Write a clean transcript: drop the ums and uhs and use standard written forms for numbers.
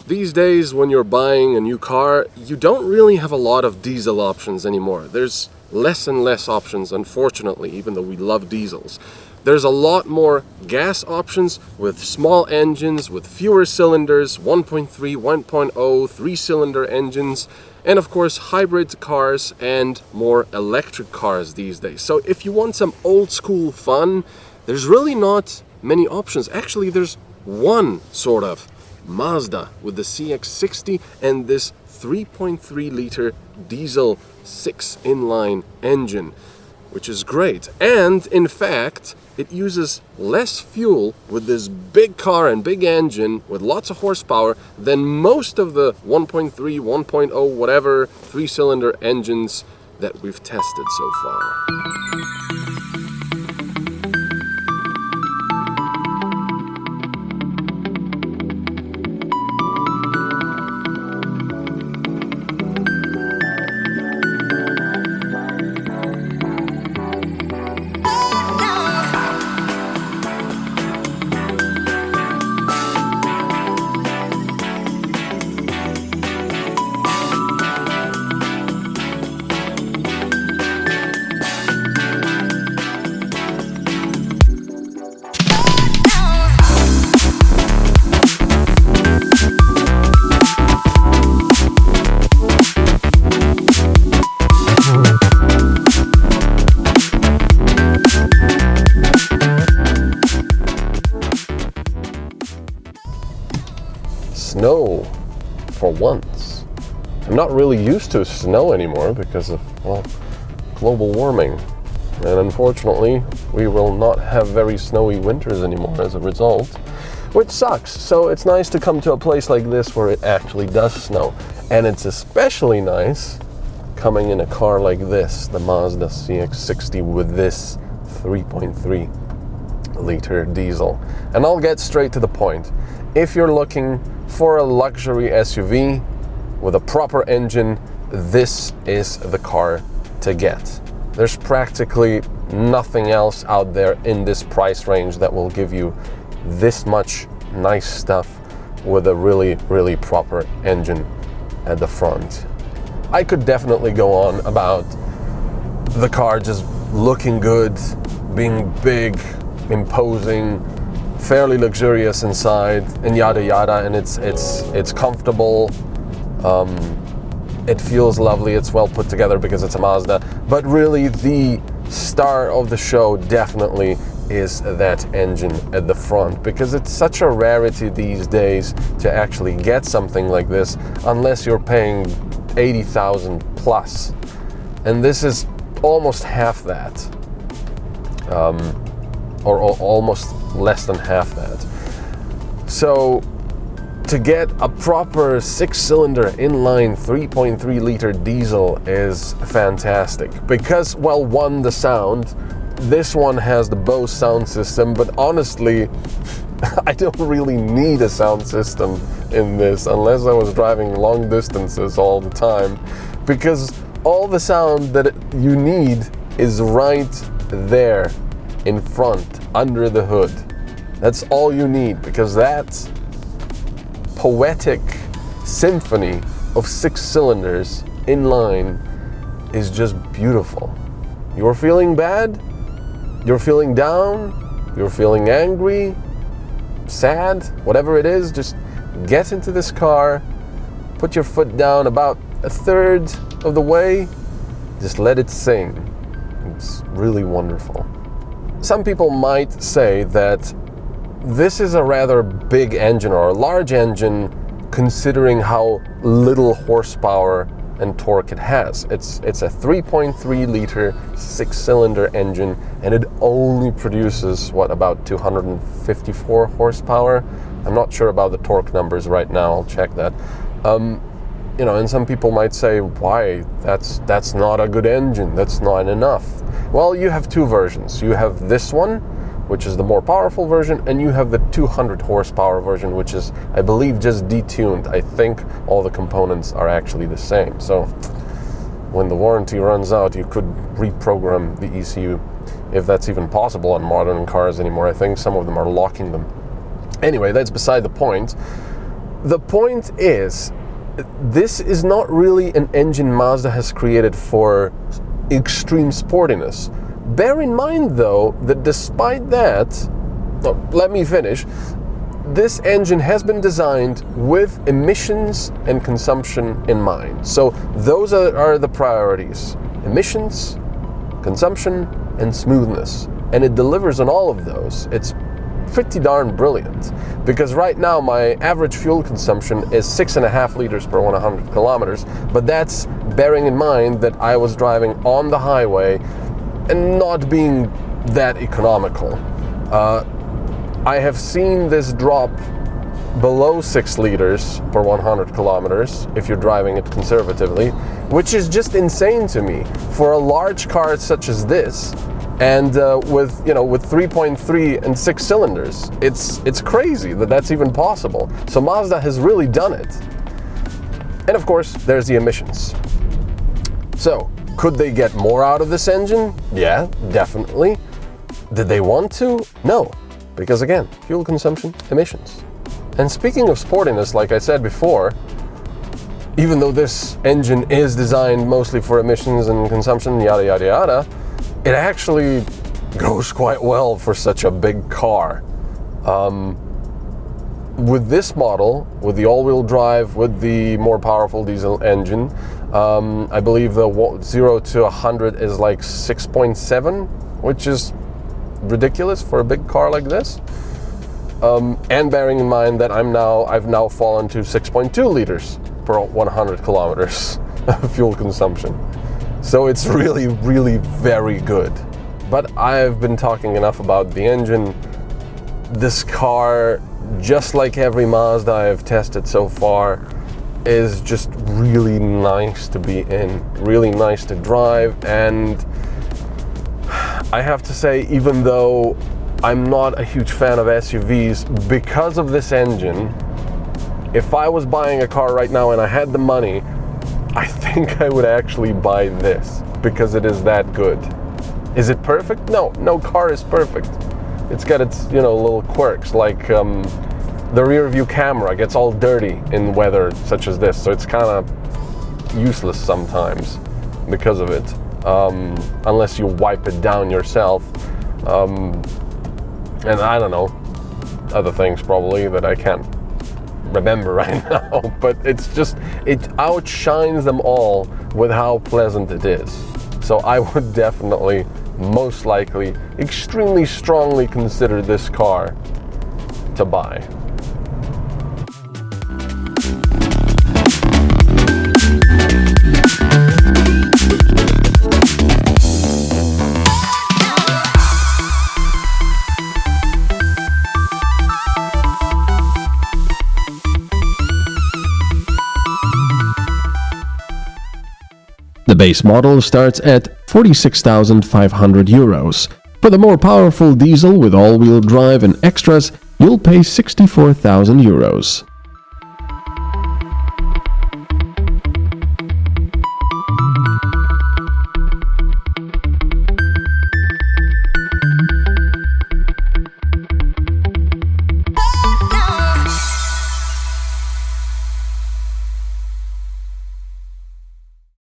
These days, when you're buying a new car, you don't really have a lot of diesel options anymore. There's less and less options, unfortunately, even though we love diesels. There's a lot more gas options with small engines, with fewer cylinders, 1.3, 1.0, 3-cylinder engines, and of course hybrid cars and more electric cars these days. So if you want some old school fun, there's really not many options. Actually, there's one sort of Mazda with the CX-60 and this 3.3-liter diesel 6-inline engine, which is great. And in fact, it uses less fuel with this big car and big engine with lots of horsepower than most of the 1.3, 1.0, whatever 3-cylinder engines that we've tested so far. Snow, for once. I'm not really used to snow anymore because of, well, global warming. And unfortunately, we will not have very snowy winters anymore as a result, which sucks. So it's nice to come to a place like this where it actually does snow. And it's especially nice coming in a car like this, the Mazda CX-60 with this 3.3-liter diesel. And I'll get straight to the point. If you're looking for a luxury SUV with a proper engine, this is the car to get. There's practically nothing else out there in this price range that will give you this much nice stuff with a really, really proper engine at the front. I could definitely go on about the car just looking good, being big, imposing, fairly luxurious inside, and yada yada, and it's comfortable, it feels lovely, it's well put together because it's a Mazda. But really the star of the show definitely is that engine at the front, because it's such a rarity these days to actually get something like this unless you're paying 80,000 plus, and this is almost half that, or almost less than half that. So to get a proper 6-cylinder inline 3.3-liter diesel is fantastic because, well, one, the sound. This one has the Bose sound system, but honestly, I don't really need a sound system in this unless I was driving long distances all the time, because all the sound that you need is right there in front, under the hood. That's all you need, because that poetic symphony of 6 cylinders in line is just beautiful. You're feeling bad, you're feeling down, you're feeling angry, sad, whatever it is, just get into this car, put your foot down about a third of the way, just let it sing. It's really wonderful. Some people might say that this is a rather big engine or a large engine considering how little horsepower and torque it has. It's a 3.3-liter 6-cylinder engine, and it only produces, about 254 horsepower? I'm not sure about the torque numbers right now, I'll check that. And some people might say, why? That's not a good engine, that's not enough. Well, you have two versions. You have this one, which is the more powerful version, and you have the 200 horsepower version, which is, I believe, just detuned. I think all the components are actually the same. So when the warranty runs out, you could reprogram the ECU, if that's even possible on modern cars anymore. I think some of them are locking them. Anyway, that's beside the point. the point is, this is not really an engine Mazda has created for extreme sportiness. Bear in mind though that despite that, let me finish, this engine has been designed with emissions and consumption in mind. So those are the priorities: emissions, consumption, and smoothness. And it delivers on all of those. It's pretty darn brilliant, because right now my average fuel consumption is 6.5 liters per 100 kilometers, but that's bearing in mind that I was driving on the highway and not being that economical. I have seen this drop below 6 liters per 100 kilometers if you're driving it conservatively, which is just insane to me for a large car such as this. And with 3.3 and 6 cylinders, it's crazy that that's even possible. So Mazda has really done it. And of course, there's the emissions. So, could they get more out of this engine? Yeah, definitely. Did they want to? No, because again, fuel consumption, emissions. And speaking of sportiness, like I said before, even though this engine is designed mostly for emissions and consumption, yada yada yada, it actually goes quite well for such a big car. With this model, with the all-wheel drive, with the more powerful diesel engine, I believe the 0 to 100 is like 6.7, which is ridiculous for a big car like this. And bearing in mind that I've now fallen to 6.2 liters per 100 kilometers of fuel consumption. So it's really, really very good. But I've been talking enough about the engine. This car, just like every Mazda I've tested so far, is just really nice to be in, really nice to drive. And I have to say, even though I'm not a huge fan of SUVs, because of this engine, if I was buying a car right now and I had the money, I think I would actually buy this, because it is that good. Is it perfect? No car is perfect. It's got its, little quirks, like the rear view camera gets all dirty in weather such as this, so it's kind of useless sometimes because of it, unless you wipe it down yourself. And I don't know, other things probably that I can't remember right now, but it outshines them all with how pleasant it is. So I would definitely, most likely, extremely strongly consider this car to buy. The base model starts at 46,500 euros. For the more powerful diesel with all-wheel drive and extras, you'll pay 64,000 euros.